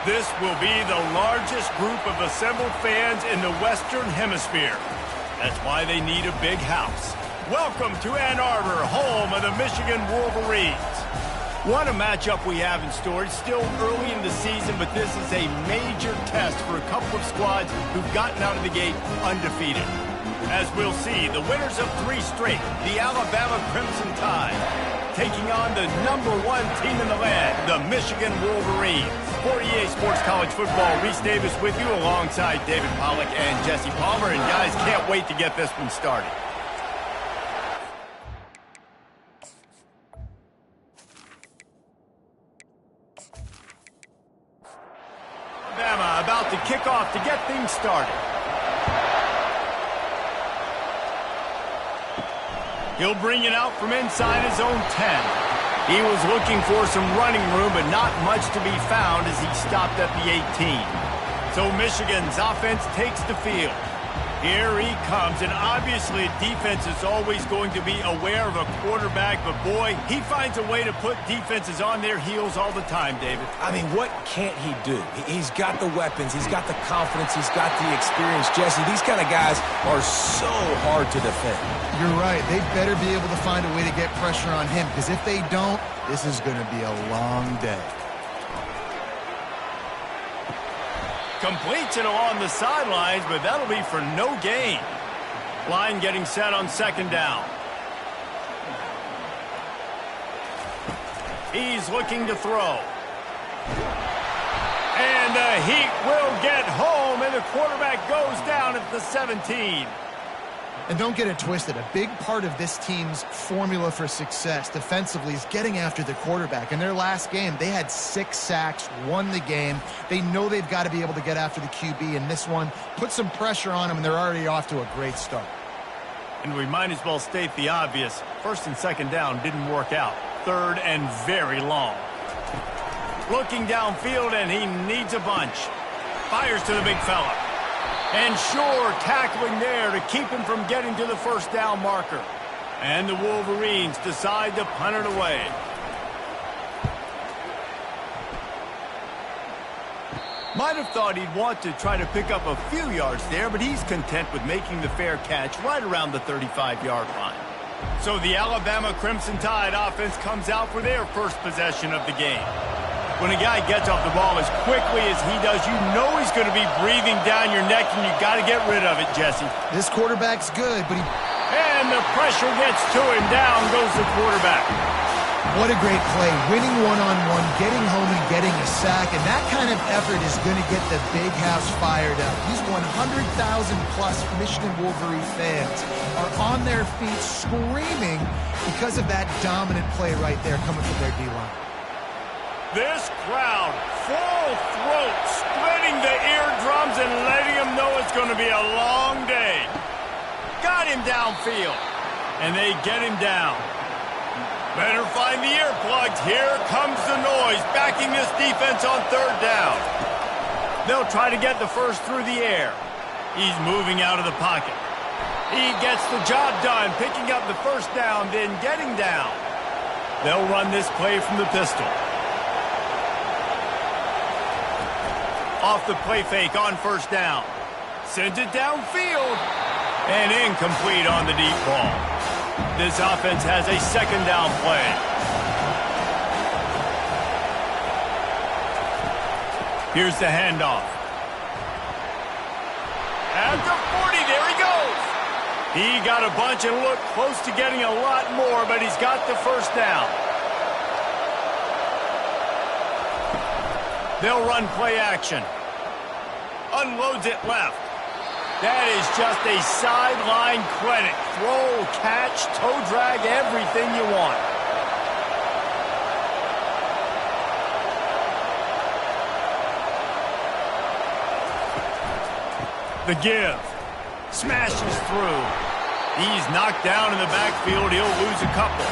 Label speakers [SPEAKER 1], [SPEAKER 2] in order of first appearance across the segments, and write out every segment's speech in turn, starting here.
[SPEAKER 1] This will be the largest group of assembled fans in the Western Hemisphere. That's why they need a big house. Welcome to Ann Arbor, home of the Michigan Wolverines. What a matchup we have in store. It's still early in the season, but this is a major test for a couple of squads who've gotten out of the gate undefeated. As we'll see, the winners of 3 straight, the Alabama Crimson Tide, taking on the #1 team in the land, the Michigan Wolverines. For EA Sports College Football, Reese Davis with you alongside David Pollack and Jesse Palmer. And guys, can't wait to get this one started. Alabama about to kick off to get things started. He'll bring it out from inside his own 10. He was looking for some running room, but not much to be found as he stopped at the 18. So Michigan's offense takes the field. Here he comes, and obviously defense is always going to be aware of a quarterback, but boy, he finds a way to put defenses on their heels all the time, David.
[SPEAKER 2] I mean, what can't he do? He's got the weapons, he's got the confidence, he's got the experience. Jesse, these kind of guys are so hard to defend.
[SPEAKER 3] You're right. They better be able to find a way to get pressure on him, because if they don't, this is going to be a long day.
[SPEAKER 1] Completes it along the sidelines, but that'll be for no gain. Line getting set on 2nd down. He's looking to throw. And the Heat will get home, and the quarterback goes down at the 17.
[SPEAKER 3] And don't get it twisted. A big part of this team's formula for success defensively is getting after the quarterback. In their last game, they had 6 sacks, won the game. They know they've got to be able to get after the QB, and this one put some pressure on them, and they're already off to a great start.
[SPEAKER 1] And we might as well state the obvious. 1st and 2nd down didn't work out. 3rd and very long. Looking downfield, and he needs a bunch. Fires to the big fella. And sure, tackling there to keep him from getting to the 1st down marker. And the Wolverines decide to punt it away. Might have thought he'd want to try to pick up a few yards there, but he's content with making the fair catch right around the 35-yard line. So the Alabama Crimson Tide offense comes out for their first possession of the game. When a guy gets off the ball as quickly as he does, you know he's going to be breathing down your neck, and you got to get rid of it, Jesse.
[SPEAKER 3] This quarterback's good, but
[SPEAKER 1] And the pressure gets to him. Down goes the quarterback.
[SPEAKER 3] what a great play. Winning one-on-one, getting home and getting a sack, and that kind of effort is going to get the big house fired up. These 100,000-plus Michigan Wolverine fans are on their feet screaming because of that dominant play right there coming from their D-line.
[SPEAKER 1] This crowd, full throat, splitting the eardrums and letting them know it's going to be a long day. Got him downfield, and they get him down. Better find the earplugs. Here comes the noise, backing this defense on 3rd down. They'll try to get the first through the air. He's moving out of the pocket. He gets the job done, picking up the 1st down, then getting down. They'll run this play from the pistol. Off the play fake on 1st down. Sends it downfield. And incomplete on the deep ball. This offense has a 2nd down play. Here's the handoff. At the 40, there he goes. He got a bunch and looked close to getting a lot more, but he's got the 1st down. They'll run play action. Unloads it left. That is just a sideline credit. Throw, catch, toe drag, everything you want. The give. Smashes through. He's knocked down in the backfield. He'll lose a couple.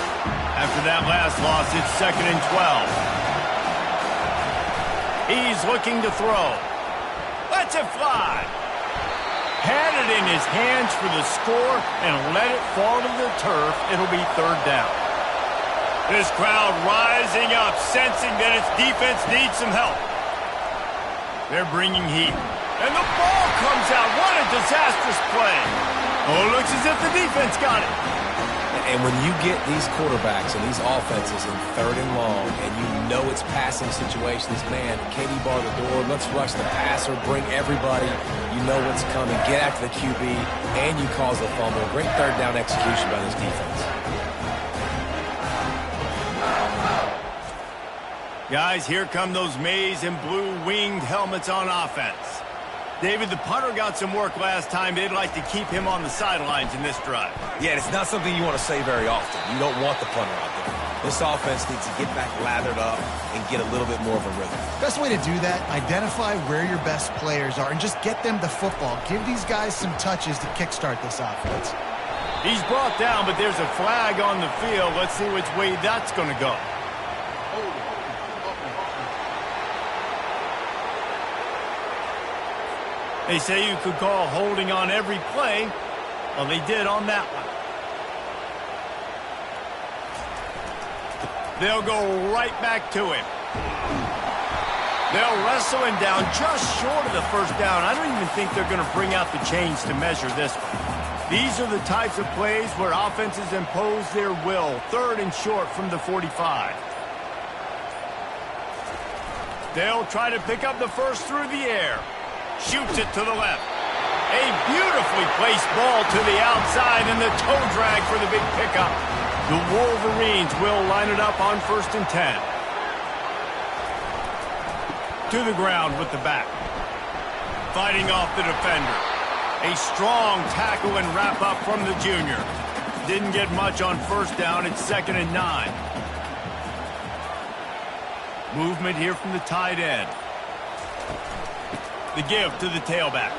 [SPEAKER 1] After that last loss, it's 2nd and 12. He's looking to throw. Lets it fly. Had it in his hands for the score and let it fall to the turf. It'll be 3rd down. This crowd rising up, sensing that its defense needs some help. They're bringing heat. And the ball comes out. What a disastrous play. Oh, looks as if the defense got it.
[SPEAKER 2] And when you get these quarterbacks and these offenses in 3rd and long, and you know it's passing situations, man, KD bar the door, let's rush the passer, bring everybody. You know what's coming. Get after the QB, and you cause a fumble. Great 3rd down execution by this defense.
[SPEAKER 1] Guys, here come those maize and blue winged helmets on offense. David, the punter got some work last time. They'd like to keep him on the sidelines in this drive.
[SPEAKER 2] Yeah, it's not something you want to say very often. You don't want the punter out there. This offense needs to get back lathered up and get a little bit more of a rhythm.
[SPEAKER 3] Best way to do that, identify where your best players are and just get them the football. Give these guys some touches to kickstart this offense.
[SPEAKER 1] He's brought down, but there's a flag on the field. Let's see which way that's going to go. They say you could call holding on every play. Well, they did on that one. They'll go right back to him. They'll wrestle him down just short of the first down. I don't even think they're going to bring out the chains to measure this one. These are the types of plays where offenses impose their will. 3rd and short from the 45. They'll try to pick up the first through the air. Shoots it to the left. A beautifully placed ball to the outside, and the toe drag for the big pickup. The Wolverines will line it up on 1st and 10. To the ground with the back. Fighting off the defender. A strong tackle and wrap up from the junior. Didn't get much on 1st down. It's 2nd and 9. Movement here from the tight end. The give to the tailback.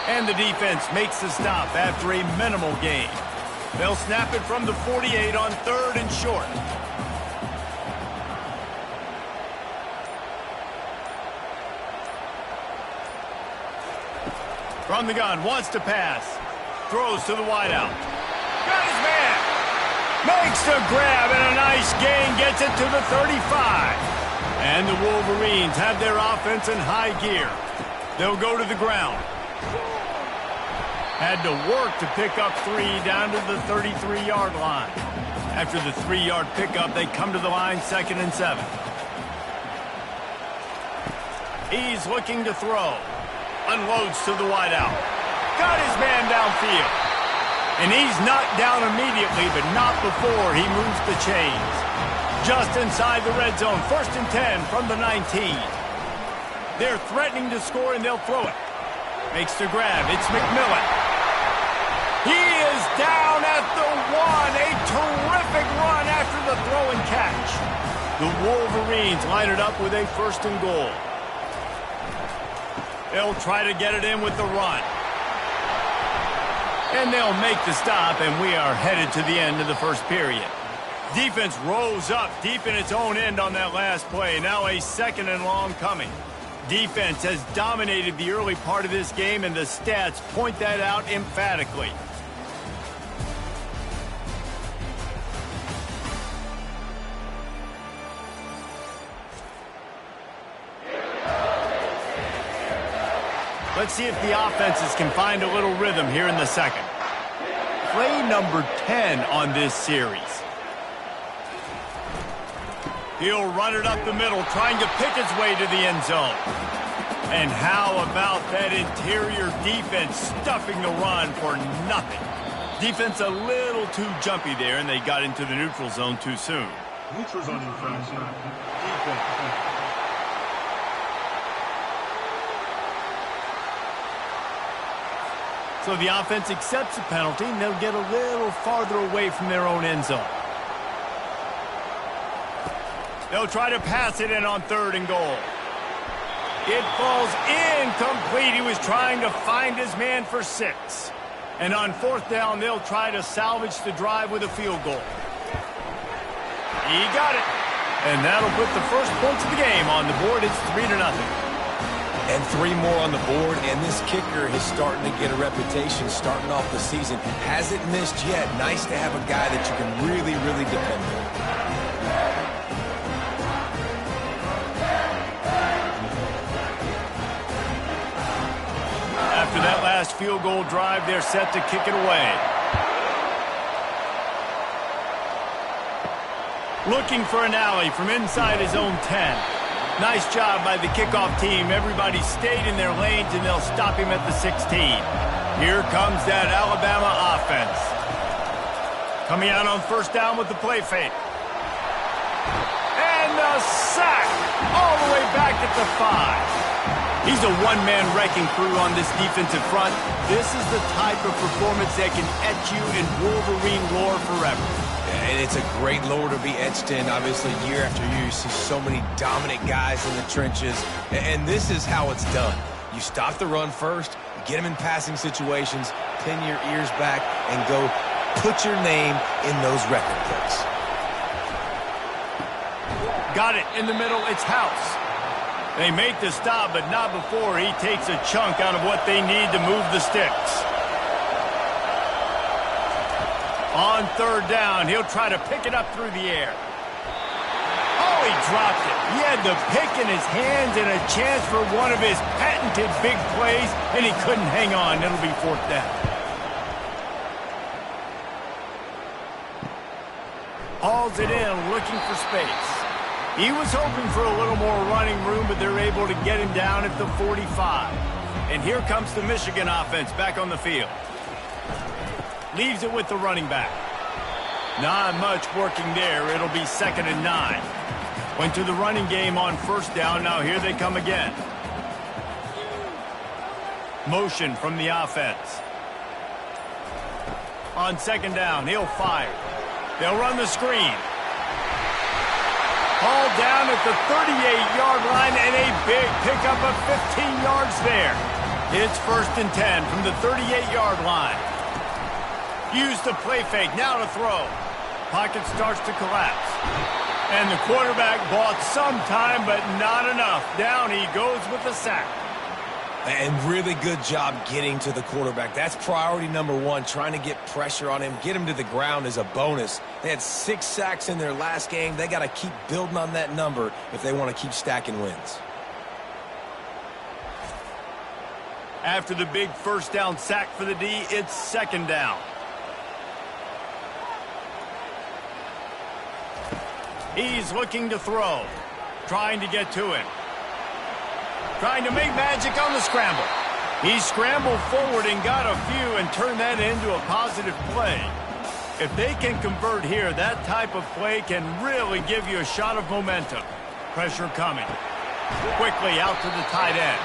[SPEAKER 1] And the defense makes the stop after a minimal gain. They'll snap it from the 48 on 3rd and short. From the gun, wants to pass. Throws to the wideout. Got his man. Makes the grab and a nice gain. Gets it to the 35. And the Wolverines have their offense in high gear. They'll go to the ground. Had to work to pick up 3 down to the 33-yard line. After the 3-yard pickup, they come to the line 2nd and 7. He's looking to throw. Unloads to the wideout. Got his man downfield. And he's knocked down immediately, but not before he moves the chains. Just inside the red zone, 1st and 10 from the 19. They're threatening to score, and they'll throw it. Makes the grab. It's McMillan. He is down at the 1. A terrific run after the throw and catch. The Wolverines line it up with a 1st and goal. They'll try to get it in with the run. And they'll make the stop, and we are headed to the end of the 1st period. Defense rose up deep in its own end on that last play. Now a 2nd and long coming. Defense has dominated the early part of this game, and the stats point that out emphatically. Let's see if the offenses can find a little rhythm here in the 2nd. Play number 10 on this series. He'll run it up the middle, trying to pick his way to the end zone. And how about that interior defense stuffing the run for nothing? Defense a little too jumpy there, and they got into the neutral zone too soon.
[SPEAKER 4] Neutral zone infraction. Defense.
[SPEAKER 1] So the offense accepts the penalty, and they'll get a little farther away from their own end zone. They'll try to pass it in on 3rd and goal. It falls incomplete. He was trying to find his man for 6. And on 4th down, they'll try to salvage the drive with a field goal. He got it. And that'll put the first points of the game on the board. It's 3-0.
[SPEAKER 2] And 3 more on the board, and this kicker is starting to get a reputation starting off the season. Hasn't missed yet. Nice to have a guy that you can really, really depend on.
[SPEAKER 1] first field goal drive. They're set to kick it away. Looking for an alley from inside his own 10. Nice job by the kickoff team. Everybody stayed in their lanes, and they'll stop him at the 16. Here comes that Alabama offense. Coming out on first down with the play fake. And a sack all the way back at the 5. He's a one-man wrecking crew on this defensive front. This is the type of performance that can etch you in Wolverine lore forever.
[SPEAKER 2] And it's a great lore to be etched in. Obviously, year after year, you see so many dominant guys in the trenches. And this is how it's done. You stop the run first, get them in passing situations, pin your ears back, and go put your name in those record books.
[SPEAKER 1] Got it in the middle. It's House. They make the stop, but not before he takes a chunk out of what they need to move the sticks. On third down, he'll try to pick it up through the air. Oh, he dropped it. He had the pick in his hands and a chance for one of his patented big plays, and he couldn't hang on. It'll be fourth down. Hauls it in, looking for space. He was hoping for a little more running room, but they're able to get him down at the 45. And here comes the Michigan offense back on the field. Leaves it with the running back. Not much working there. It'll be 2nd and 9. Went to the running game on first down. Now here they come again. Motion from the offense. On 2nd down, he'll fire. They'll run the screen. All down at the 38-yard line, and a big pickup of 15 yards there. It's 1st and 10 from the 38-yard line. Use the play fake, now to throw. Pocket starts to collapse. And the quarterback bought some time, but not enough. Down he goes with the sack.
[SPEAKER 2] And really good job getting to the quarterback. That's priority number one, trying to get pressure on him. Get him to the ground is a bonus. They had 6 sacks in their last game. They got to keep building on that number if they want to keep stacking wins.
[SPEAKER 1] After the big first down sack for the D, it's 2nd down. He's looking to throw. Trying to get to him. Trying to make magic on the scramble. He scrambled forward and got a few and turned that into a positive play. If they can convert here, that type of play can really give you a shot of momentum. Pressure coming. Quickly out to the tight end.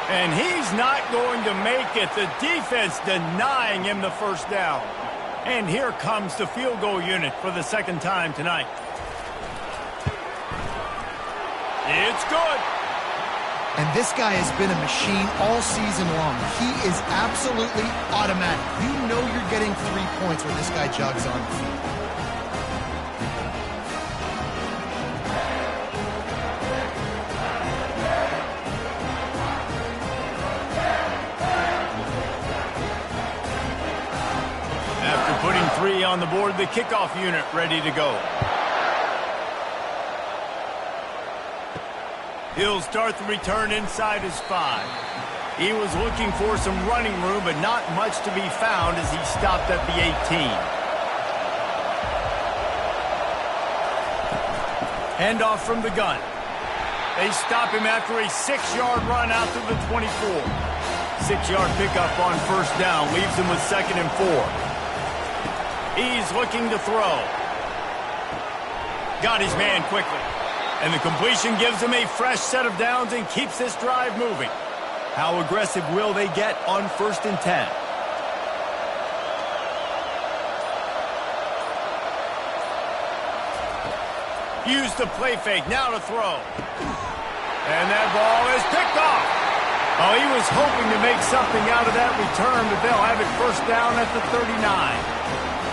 [SPEAKER 1] And he's not going to make it. The defense denying him the first down. And here comes the field goal unit for the 2nd time tonight. It's good.
[SPEAKER 3] And this guy has been a machine all season long. He is absolutely automatic. You know you're getting 3 points when this guy jogs on the field.
[SPEAKER 1] After putting 3 on the board, the kickoff unit ready to go. He'll start the return inside his 5. He was looking for some running room, but not much to be found as he stopped at the 18. Handoff from the gun. They stop him after a 6-yard run out to the 24. 6-yard pickup on first down leaves him with 2nd and 4. He's looking to throw. Got his man quickly. And the completion gives him a fresh set of downs and keeps this drive moving. How aggressive will they get on 1st and 10? Use the play fake, now to throw. And that ball is picked off. Oh, he was hoping to make something out of that return, but they'll have it first down at the 39.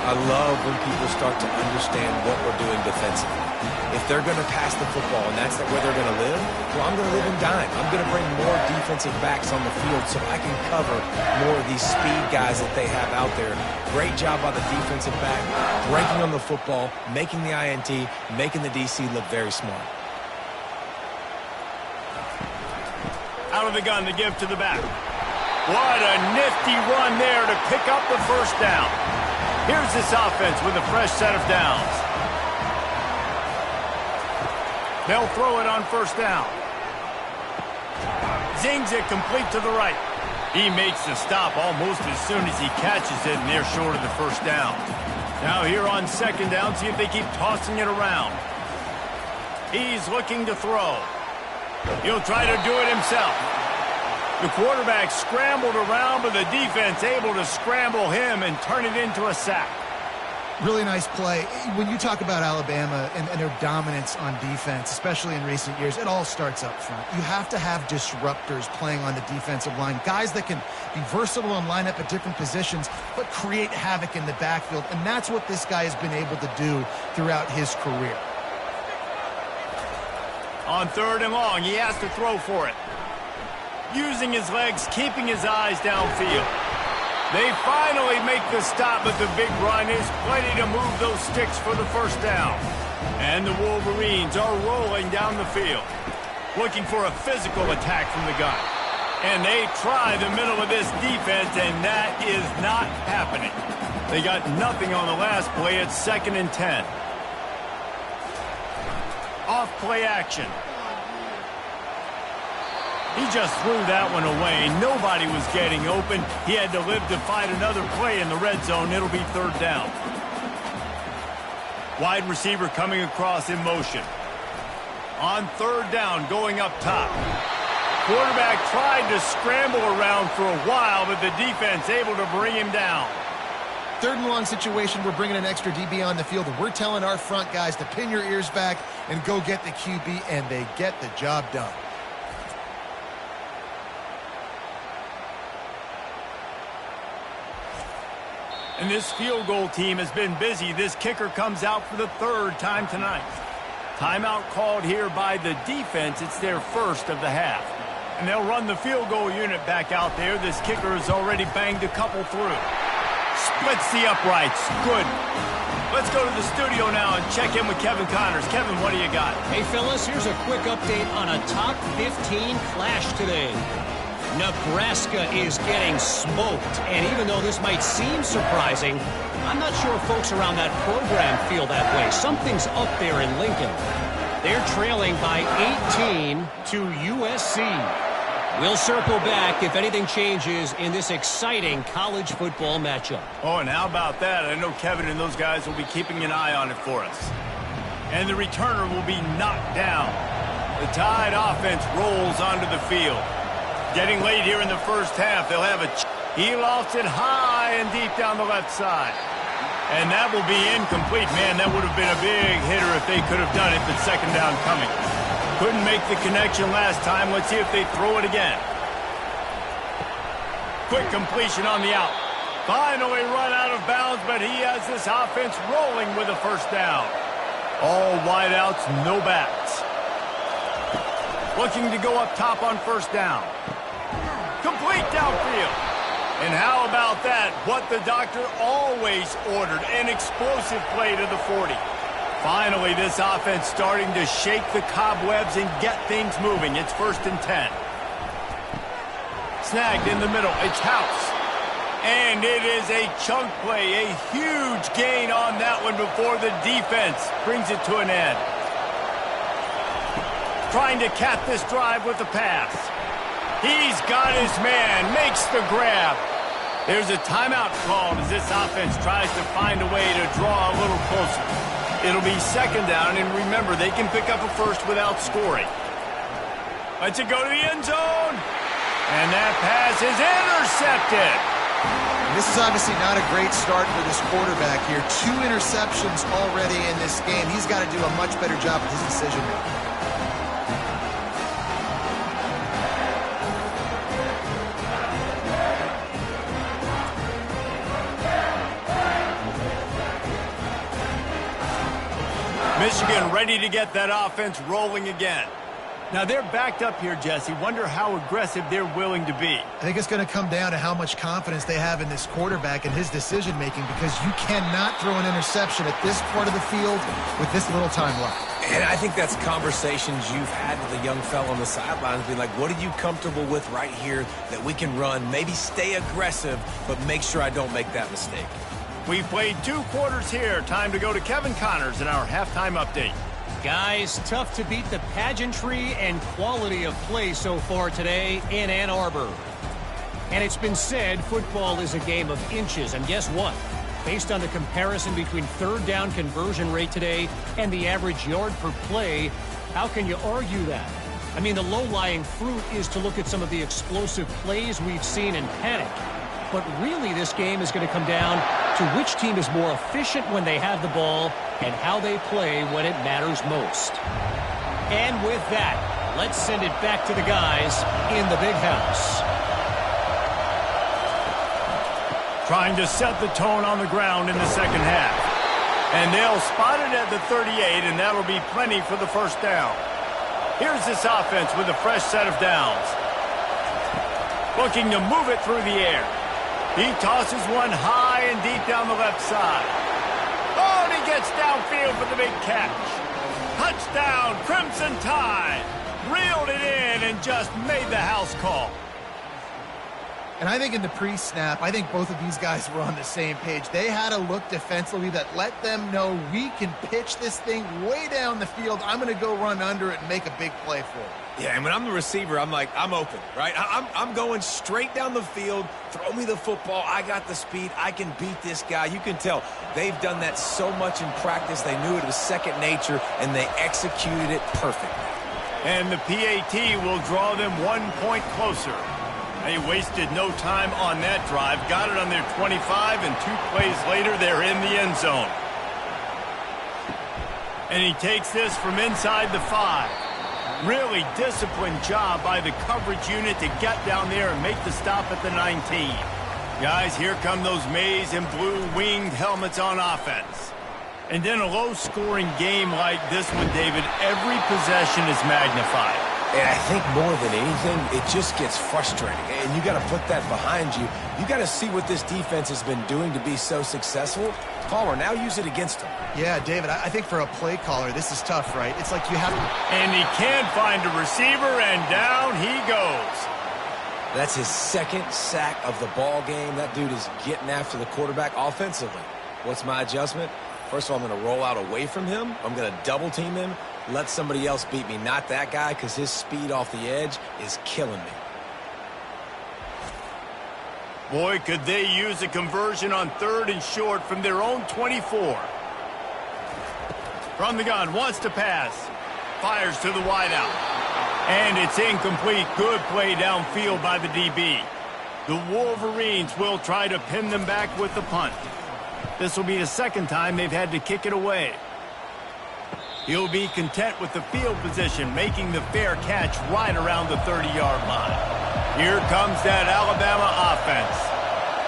[SPEAKER 2] I love when people start to understand what we're doing defensively. If they're going to pass the football and that's where they're going to live, well, I'm going to live in dime. I'm going to bring more defensive backs on the field so I can cover more of these speed guys that they have out there. Great job by the defensive back, breaking on the football, making the INT, making the DC look very smart.
[SPEAKER 1] Out of the gun to give to the back. What a nifty run there to pick up the first down. Here's this offense with a fresh set of downs. They'll throw it on first down. Zings it complete to the right. He makes the stop almost as soon as he catches it, and they're short of the first down. Now here on second down, see if they keep tossing it around. He's looking to throw. He'll try to do it himself. The quarterback scrambled around, but the defense able to scramble him and turn it into a sack.
[SPEAKER 3] Really nice play. When you talk about Alabama and their dominance on defense, especially in recent years, it all starts up front. You have to have disruptors playing on the defensive line, guys that can be versatile and line up at different positions, but create havoc in the backfield, and that's what this guy has been able to do throughout his career.
[SPEAKER 1] On third and long, he has to throw for it. Using his legs, keeping his eyes downfield. They finally make the stop, but the big run is plenty to move those sticks for the first down. And the Wolverines are rolling down the field, looking for a physical attack from the gun. And they try the middle of this defense, and that is not happening. They got nothing on the last play. It's 2nd and 10. Off play action. He just threw that one away. Nobody was getting open. He had to live to fight another play in the red zone. It'll be 3rd down. Wide receiver coming across in motion. On 3rd down, going up top. Quarterback tried to scramble around for a while, but the defense able to bring him down.
[SPEAKER 3] 3rd and long situation, we're bringing an extra DB on the field, and we're telling our front guys to pin your ears back and go get the QB, and they get the job done.
[SPEAKER 1] And this field goal team has been busy. This kicker comes out for the 3rd time tonight. Timeout called here by the defense. It's their first of the half. And they'll run the field goal unit back out there. This kicker has already banged a couple through. Splits the uprights. Good. Let's go to the studio now and check in with Kevin Connors. Kevin, what do you got?
[SPEAKER 5] Hey, fellas, here's a quick update on a top 15 clash today. Nebraska is getting smoked, and even though this might seem surprising, I'm not sure folks around that program feel that way. Something's up there in Lincoln. They're trailing by 18 to USC. We'll circle back if anything changes in this exciting college football matchup.
[SPEAKER 1] Oh, and how about that? I know Kevin and those guys will be keeping an eye on it for us. And the returner will be knocked down. The Tide offense rolls onto the field. Getting late here in the first half, they'll have a... He lofts it high and deep down the left side. And that will be incomplete. Man, that would have been a big hitter if they could have done it, but 2nd down coming. Couldn't make the connection last time. Let's see if they throw it again. Quick completion on the out. Finally run out of bounds, but he has this offense rolling with a first down. All wideouts, no backs. Looking to go up top on first down. Complete downfield. And how about that? What the doctor always ordered, an explosive play to the 40. Finally, this offense starting to shake the cobwebs and get things moving. It's 1st and 10. Snagged in the middle. It's House. And it is a chunk play, a huge gain on that one before the defense brings it to an end. Trying to cap this drive with the pass. He's got his man, makes the grab. There's a timeout called as this offense tries to find a way to draw a little closer. It'll be 2nd down, and remember, they can pick up a first without scoring. Let's it go to the end zone. And that pass is intercepted.
[SPEAKER 3] This is obviously not a great start for this quarterback here. 2 interceptions already in this game. He's got to do a much better job with his decision making.
[SPEAKER 1] Michigan ready to get that offense rolling again. Now they're backed up here, Jesse. Wonder how aggressive they're willing to be.
[SPEAKER 3] I think it's going to come down to how much confidence they have in this quarterback and his decision-making, because you cannot throw an interception at this part of the field with this little time left.
[SPEAKER 2] And I think that's conversations you've had with a young fellow on the sidelines. Be like, what are you comfortable with right here that we can run? Maybe stay aggressive, but make sure I don't make that mistake.
[SPEAKER 1] We've played 2 quarters here. Time to go to Kevin Connors in our halftime update.
[SPEAKER 5] Guys, tough to beat the pageantry and quality of play so far today in Ann Arbor. And it's been said football is a game of inches. And guess what? Based on the comparison between third down conversion rate today and the average yard per play, how can you argue that? I mean, the low-lying fruit is to look at some of the explosive plays we've seen in panic. But really, this game is going to come down to which team is more efficient when they have the ball and how they play when it matters most. And with that, let's send it back to the guys in the big house.
[SPEAKER 1] Trying to set the tone on the ground in the second half. And they'll spot it at the 38, and that'll be plenty for the first down. Here's this offense with a fresh set of downs. Looking to move it through the air. He tosses one high and deep down the left side. Oh, and he gets downfield for the big catch. Touchdown, Crimson Tide. Reeled it in and just made the house call.
[SPEAKER 3] And I think in the pre-snap, I think both of these guys were on the same page. They had a look defensively that let them know we can pitch this thing way down the field. I'm going to go run under it and make a big play for it.
[SPEAKER 2] Yeah, and when I'm the receiver, I'm like, I'm open, right? I'm going straight down the field. Throw me the football. I got the speed. I can beat this guy. You can tell they've done that so much in practice. They knew it was second nature, and they executed it perfectly.
[SPEAKER 1] And the PAT will draw them 1 point closer. They wasted no time on that drive. Got it on their 25, and 2 plays later, they're in the end zone. And he takes this from inside the 5. Really disciplined job by the coverage unit to get down there and make the stop at the 19. Guys, here come those maize and blue winged helmets on offense. And in a low-scoring game like this one, David, every possession is magnified.
[SPEAKER 2] And I think more than anything, it just gets frustrating. And you got to put that behind you. You got to see what this defense has been doing to be so successful. Caller, now use it against them.
[SPEAKER 3] Yeah, David, I think for a play caller, this is tough, right? It's like you have to...
[SPEAKER 1] And he can find a receiver, and down he goes.
[SPEAKER 2] That's his second sack of the ball game. That dude is getting after the quarterback offensively. What's my adjustment? First of all, I'm going to roll out away from him. I'm going to double team him. Let somebody else beat me, not that guy, because his speed off the edge is killing me.
[SPEAKER 1] Boy, could they use a conversion on 3rd and short from their own 24. From the gun, wants to pass. Fires to the wideout. And it's incomplete. Good play downfield by the DB. The Wolverines will try to pin them back with the punt. This will be the second time they've had to kick it away. He'll be content with the field position, making the fair catch right around the 30-yard line. Here comes that Alabama offense.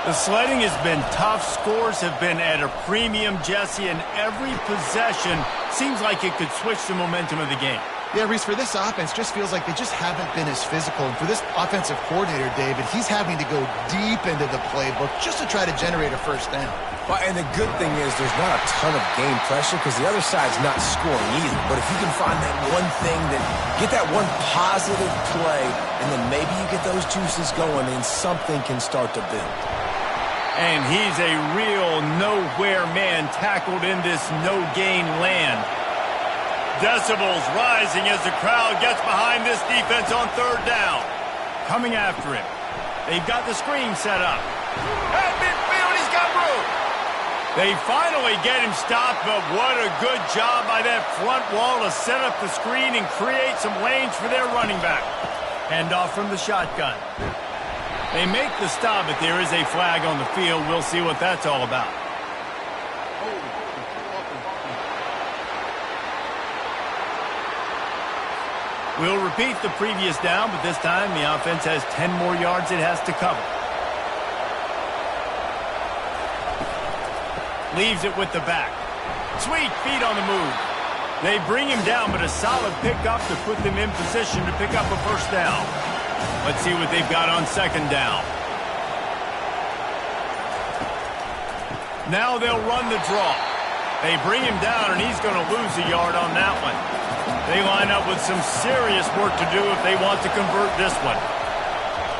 [SPEAKER 1] The sledding has been tough. Scores have been at a premium, Jesse, and every possession seems like it could switch the momentum of the game.
[SPEAKER 3] Yeah, Reese, for this offense, just feels like they just haven't been as physical. And for this offensive coordinator, David, he's having to go deep into the playbook just to try to generate a first down.
[SPEAKER 2] Well, and the good thing is there's not a ton of game pressure because the other side's not scoring either. But if you can find that one thing, get that one positive play, and then maybe you get those juices going and something can start to build.
[SPEAKER 1] And he's a real nowhere man tackled in this no-gain land. Decibels rising as the crowd gets behind this defense on 3rd down. Coming after him. They've got the screen set up. At midfield, he's got room. They finally get him stopped, but what a good job by that front wall to set up the screen and create some lanes for their running back. Handoff from the shotgun. They make the stop, but there is a flag on the field. We'll see what that's all about. We'll repeat the previous down, but this time the offense has 10 more yards it has to cover. Leaves it with the back. Sweet feet on the move. They bring him down, but a solid pickup to put them in position to pick up a first down. Let's see what they've got on second down. Now they'll run the draw. They bring him down, and he's going to lose a yard on that one. They line up with some serious work to do if they want to convert this one.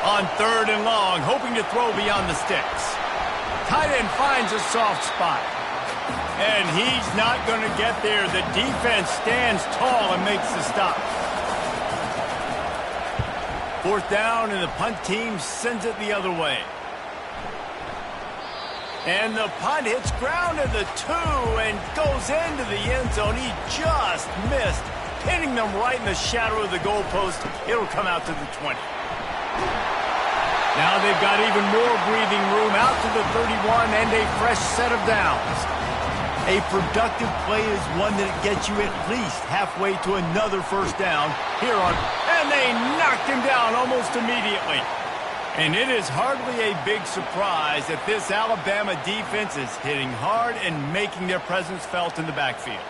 [SPEAKER 1] On third and long, hoping to throw beyond the sticks. Tight end finds a soft spot. And he's not going to get there. The defense stands tall and makes the stop. Fourth down, and the punt team sends it the other way. And the punt hits ground at the 2 and goes into the end zone. He just missed, hitting them right in the shadow of the goalpost. It'll come out to the 20. Now they've got even more breathing room out to the 31 and a fresh set of downs. A productive play is one that gets you at least halfway to another first down here on, and they knocked him down almost immediately. And it is hardly a big surprise that this Alabama defense is hitting hard and making their presence felt in the backfield.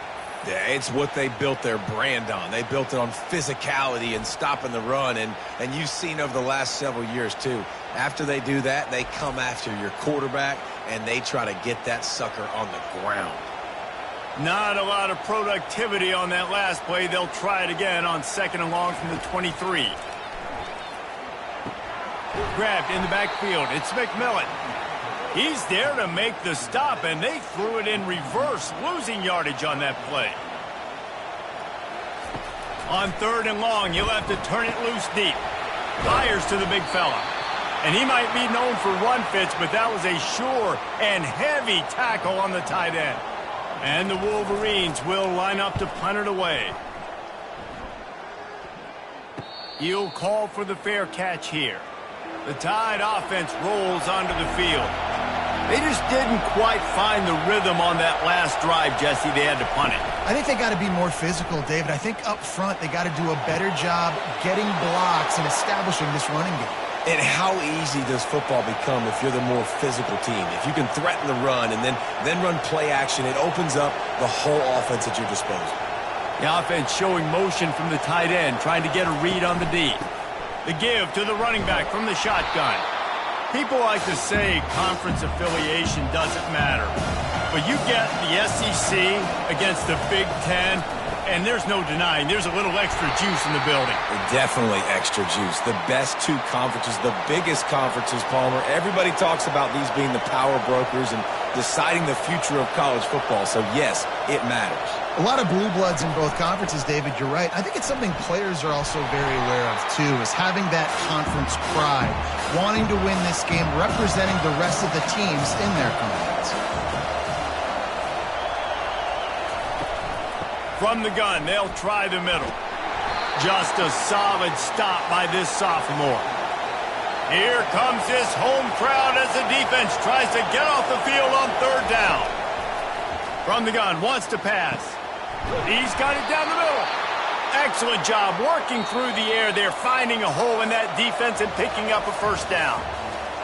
[SPEAKER 2] Yeah, it's what they built their brand on. They built it on physicality and stopping the run, and you've seen over the last several years, too. After they do that, they come after your quarterback, and they try to get that sucker on the ground.
[SPEAKER 1] Not a lot of productivity on that last play. They'll try it again on second and long from the 23. Grabbed in the backfield. It's McMillan. He's there to make the stop, and they threw it in reverse, losing yardage on that play. On third and long, you'll have to turn it loose deep. Fires to the big fella. And he might be known for run fits, but that was a sure and heavy tackle on the tight end. And the Wolverines will line up to punt it away. He'll call for the fair catch here. The Tide offense rolls onto the field. They just didn't quite find the rhythm on that last drive, Jesse. They had to punt it.
[SPEAKER 3] I think they got to be more physical, David. I think up front they got to do a better job getting blocks and establishing this running game.
[SPEAKER 2] And how easy does football become if you're the more physical team? If you can threaten the run and then run play action, it opens up the whole offense at your disposal.
[SPEAKER 1] The offense showing motion from the tight end, trying to get a read on the D. The give to the running back from the shotgun. People like to say conference affiliation doesn't matter. But you get the SEC against the Big Ten, and there's no denying there's a little extra juice in the building.
[SPEAKER 2] Definitely extra juice. The best two conferences, the biggest conferences, Palmer. Everybody talks about these being the power brokers and deciding the future of college football. So, yes, it matters.
[SPEAKER 3] A lot of blue bloods in both conferences, David. You're right. I think it's something players are also very aware of, too, is having that conference pride, wanting to win this game, representing the rest of the teams in their conference.
[SPEAKER 1] From the gun, they'll try the middle. Just a solid stop by this sophomore. Here comes this home crowd as the defense tries to get off the field on third down. From the gun, wants to pass. He's got it down the middle. Excellent job working through the air there, finding a hole in that defense and picking up a first down.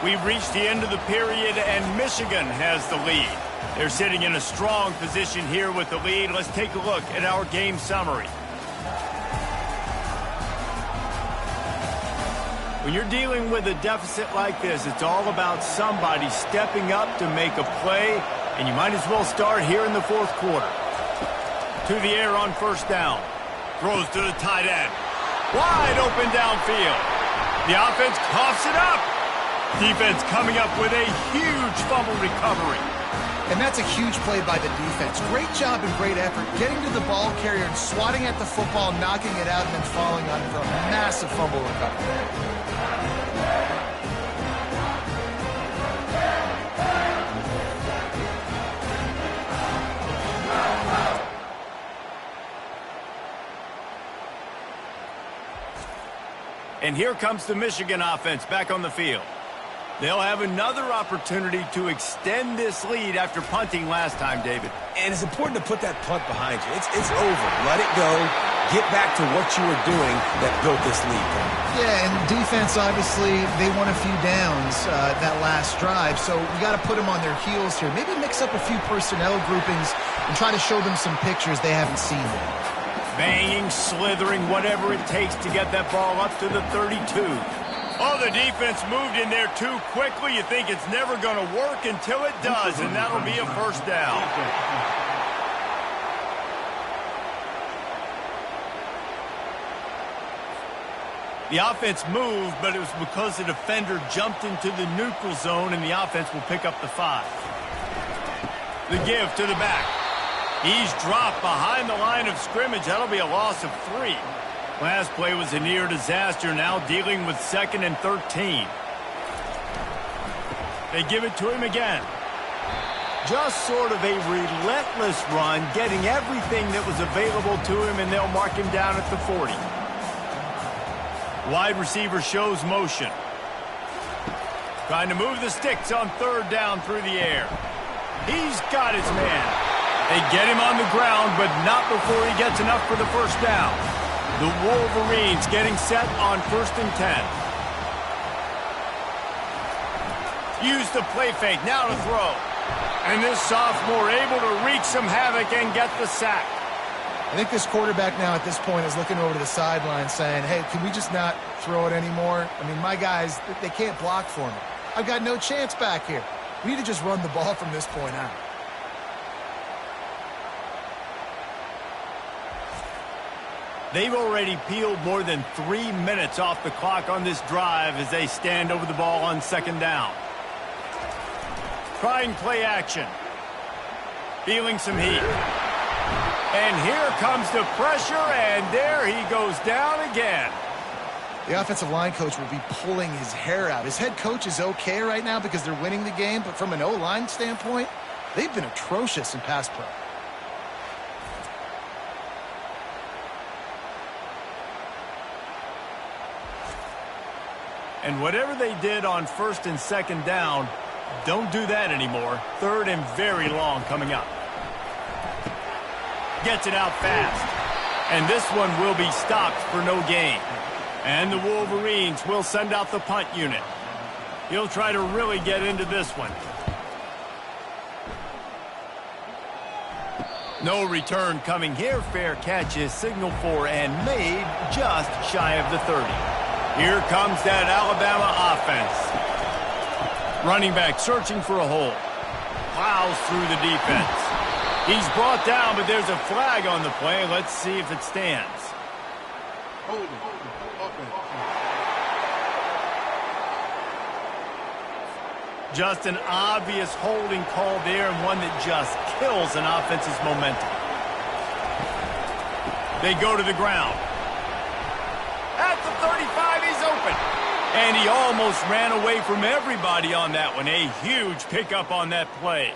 [SPEAKER 1] We've reached the end of the period, and Michigan has the lead. They're sitting in a strong position here with the lead. Let's take a look at our game summary. When you're dealing with a deficit like this, it's all about somebody stepping up to make a play, and you might as well start here in the fourth quarter. To the air on first down. Throws to the tight end. Wide open downfield. The offense coughs it up. Defense coming up with a huge fumble recovery.
[SPEAKER 3] And that's a huge play by the defense. Great job and great effort getting to the ball carrier and swatting at the football, knocking it out, and then falling on it for a massive fumble recovery.
[SPEAKER 1] And here comes the Michigan offense back on the field. They'll have another opportunity to extend this lead after punting last time, David.
[SPEAKER 2] And it's important to put that punt behind you. It's over. Let it go. Get back to what you were doing that built this lead.
[SPEAKER 3] Yeah, and defense, obviously, they won a few downs that last drive, so we got to put them on their heels here. Maybe mix up a few personnel groupings and try to show them some pictures they haven't seen yet.
[SPEAKER 1] Banging, slithering, whatever it takes to get that ball up to the 32. Oh, the defense moved in there too quickly. You think it's never going to work until it does, and that'll be a first down. The offense moved, but it was because the defender jumped into the neutral zone, and the offense will pick up the 5. The give to the back. He's dropped behind the line of scrimmage. That'll be a loss of 3. Last play was a near disaster, now dealing with 2nd and 13. They give it to him again. Just sort of a relentless run, getting everything that was available to him, and they'll mark him down at the 40. Wide receiver shows motion. Trying to move the sticks on 3rd down through the air. He's got his man. They get him on the ground, but not before he gets enough for the first down. The Wolverines getting set on 1st and 10. Use the play fake, now to throw. And this sophomore able to wreak some havoc and get the sack.
[SPEAKER 3] I think this quarterback now at this point is looking over to the sideline saying, hey, can we just not throw it anymore? I mean, my guys, they can't block for me. I've got no chance back here. We need to just run the ball from this point out.
[SPEAKER 1] They've already peeled more than 3 minutes off the clock on this drive as they stand over the ball on 2nd down. Trying play action. Feeling some heat. And here comes the pressure, and there he goes down again.
[SPEAKER 3] The offensive line coach will be pulling his hair out. His head coach is okay right now because they're winning the game, but from an O-line standpoint, they've been atrocious in pass pro.
[SPEAKER 1] And whatever they did on 1st and 2nd down, don't do that anymore. 3rd and very long coming up. Gets it out fast. And this one will be stopped for no gain. And the Wolverines will send out the punt unit. He'll try to really get into this one. No return coming here. Fair catch is signaled for and made just shy of the 30. Here comes that Alabama offense. Running back searching for a hole. Plows through the defense. He's brought down, but there's a flag on the play. Let's see if it stands. Just an obvious holding call there, and one that just kills an offense's momentum. They go to the ground. At the 35, he's open. And he almost ran away from everybody on that one. A huge pickup on that play.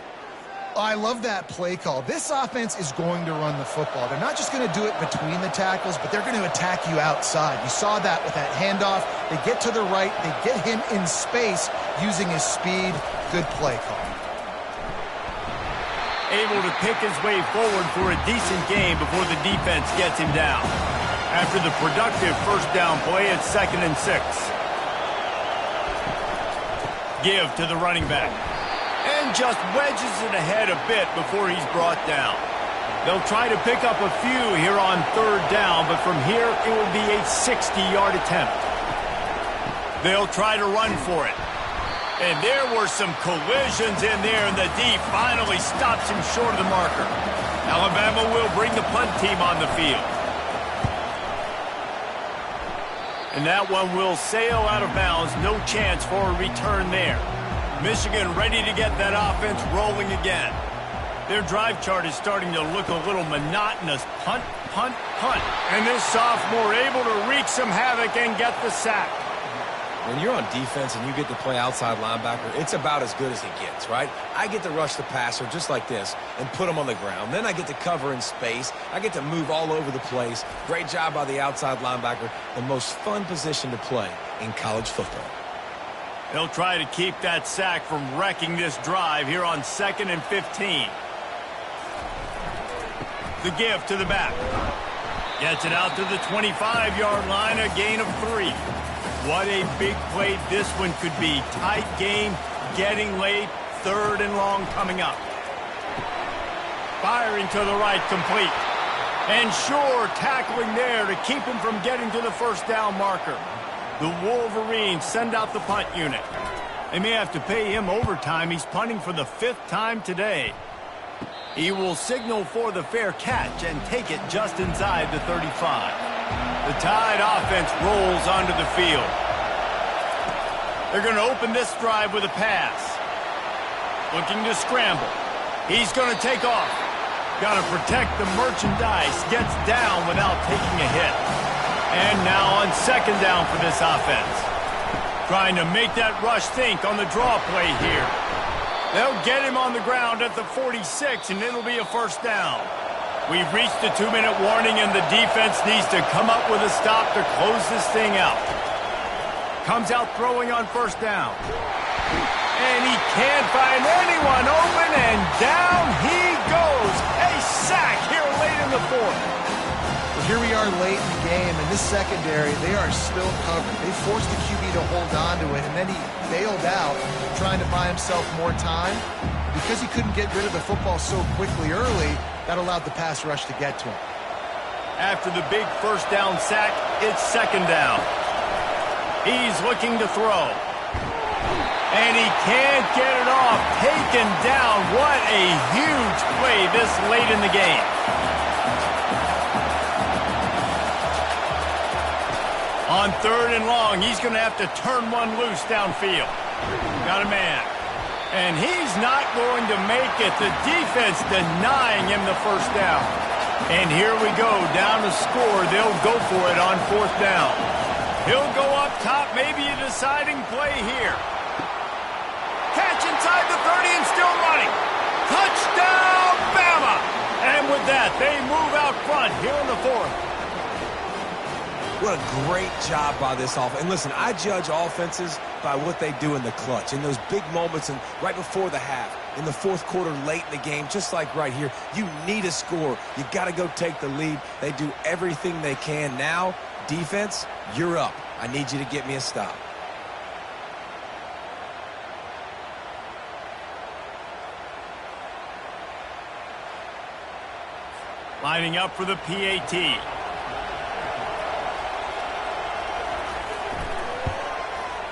[SPEAKER 3] I love that play call. This offense is going to run the football. They're not just going to do it between the tackles, but they're going to attack you outside. You saw that with that handoff. They get to the right. They get him in space using his speed. Good play call.
[SPEAKER 1] Able to pick his way forward for a decent game before the defense gets him down. After the productive first down play, it's 2nd and 6. Give to the running back. And just wedges it ahead a bit before he's brought down. They'll try to pick up a few here on 3rd down, but from here it will be a 60-yard attempt. They'll try to run for it. And there were some collisions in there, and the D finally stops him short of the marker. Alabama will bring the punt team on the field. And that one will sail out of bounds. No chance for a return there. Michigan ready to get that offense rolling again. Their drive chart is starting to look a little monotonous. Punt, punt, punt. And this sophomore able to wreak some havoc and get the sack.
[SPEAKER 2] When you're on defense and you get to play outside linebacker, it's about as good as it gets, right? I get to rush the passer just like this and put him on the ground. Then I get to cover in space. I get to move all over the place. Great job by the outside linebacker. The most fun position to play in college football.
[SPEAKER 1] They'll try to keep that sack from wrecking this drive here on 2nd and 15. The give to the back. Gets it out to the 25-yard line, a gain of 3. What a big play this one could be. Tight game, getting late, 3rd and long coming up. Firing to the right, complete. And sure, tackling there to keep him from getting to the first down marker. The Wolverines send out the punt unit. They may have to pay him overtime. He's punting for the 5th time today. He will signal for the fair catch and take it just inside the 35. The Tide offense rolls onto the field. They're going to open this drive with a pass. Looking to scramble. He's going to take off. Got to protect the merchandise. Gets down without taking a hit. And now on 2nd down for this offense. Trying to make that rush think on the draw play here. They'll get him on the ground at the 46, and it'll be a 1st down. We've reached the 2-minute warning, and the defense needs to come up with a stop to close this thing out. Comes out throwing on 1st down. And he can't find anyone open, and down he goes. A sack here late in the 4th.
[SPEAKER 3] Well, here we are late in the game, and this secondary, they are still covered. They forced the QB to hold on to it, and then he bailed out, trying to buy himself more time. Because he couldn't get rid of the football so quickly early, that allowed the pass rush to get to him.
[SPEAKER 1] After the big 1st down sack, it's 2nd down. He's looking to throw. And he can't get it off. Taken down. What a huge play this late in the game. On 3rd and long, he's going to have to turn one loose downfield. Got a man. And he's not going to make it. The defense denying him the 1st down. And here we go, down to score. They'll go for it on 4th down. He'll go up top, maybe a deciding play here. Catch inside the 30 and still running. Touchdown, Bama! And with that, they move out front here in the 4th.
[SPEAKER 2] What a great job by this offense. And listen, I judge offenses by what they do in the clutch, in those big moments and right before the half, in the 4th quarter, late in the game, just like right here. You need a score. You got to go take the lead. They do everything they can. Now, defense, you're up. I need you to get me a stop.
[SPEAKER 1] Lining up for the PAT.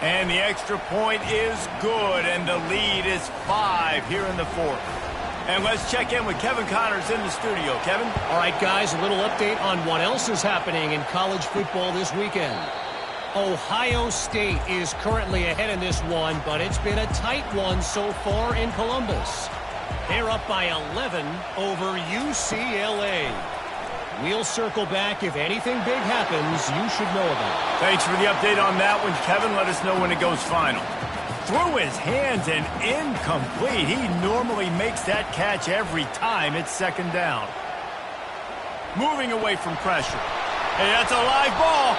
[SPEAKER 1] And the extra point is good, and the lead is 5 here in the 4th. And let's check in with Kevin Connors in the studio. Kevin?
[SPEAKER 5] All right, guys, a little update on what else is happening in college football this weekend. Ohio State is currently ahead in this one, but it's been a tight one so far in Columbus. They're up by 11 over UCLA. We'll circle back. If anything big happens, you should know about it.
[SPEAKER 1] Thanks for the update on that one, Kevin. Let us know when it goes final. Through his hands and incomplete. He normally makes that catch every time it's 2nd down. Moving away from pressure. Hey, that's a live ball.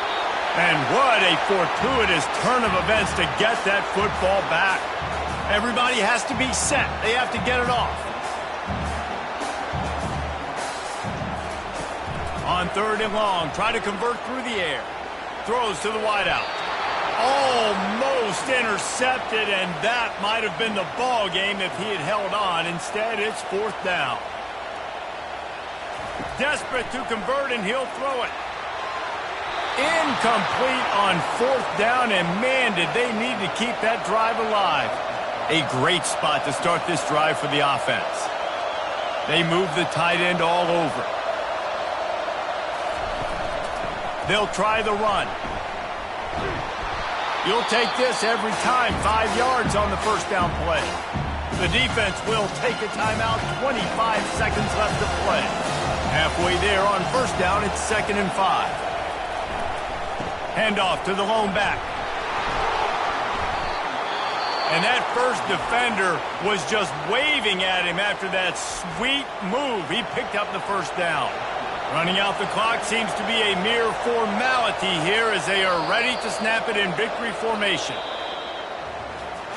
[SPEAKER 1] And what a fortuitous turn of events to get that football back. Everybody has to be set. They have to get it off. On 3rd and long, try to convert through the air. Throws to the wideout. Almost intercepted, and that might have been the ball game if he had held on. Instead, it's 4th down. Desperate to convert, and he'll throw it. Incomplete on 4th down, and man, did they need to keep that drive alive. A great spot to start this drive for the offense. They move the tight end all over. They'll try the run. You'll take this every time. 5 yards on the 1st down play. The defense will take a timeout. 25 seconds left to play. Halfway there on 1st down, it's 2nd and 5. Handoff to the lone back. And that first defender was just waving at him after that sweet move. He picked up the 1st down. Running out the clock seems to be a mere formality here as they are ready to snap it in victory formation.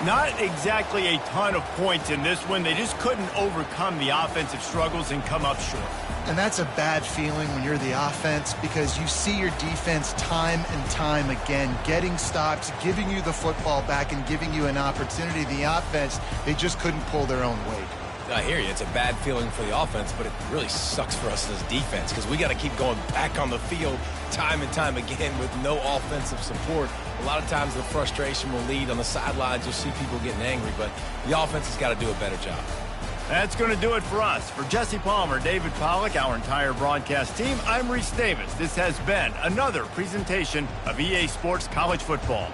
[SPEAKER 1] Not exactly a ton of points in this one. They just couldn't overcome the offensive struggles and come up short.
[SPEAKER 3] And that's a bad feeling when you're the offense, because you see your defense time and time again getting stops, giving you the football back, and giving you an opportunity. The offense, they just couldn't pull their own weight.
[SPEAKER 2] I hear you. It's a bad feeling for the offense, but it really sucks for us as defense because we got to keep going back on the field time and time again with no offensive support. A lot of times the frustration will lead on the sidelines. You'll see people getting angry, but the offense has got to do a better job.
[SPEAKER 1] That's going to do it for us. For Jesse Palmer, David Pollack, our entire broadcast team, I'm Reese Davis. This has been another presentation of EA Sports College Football.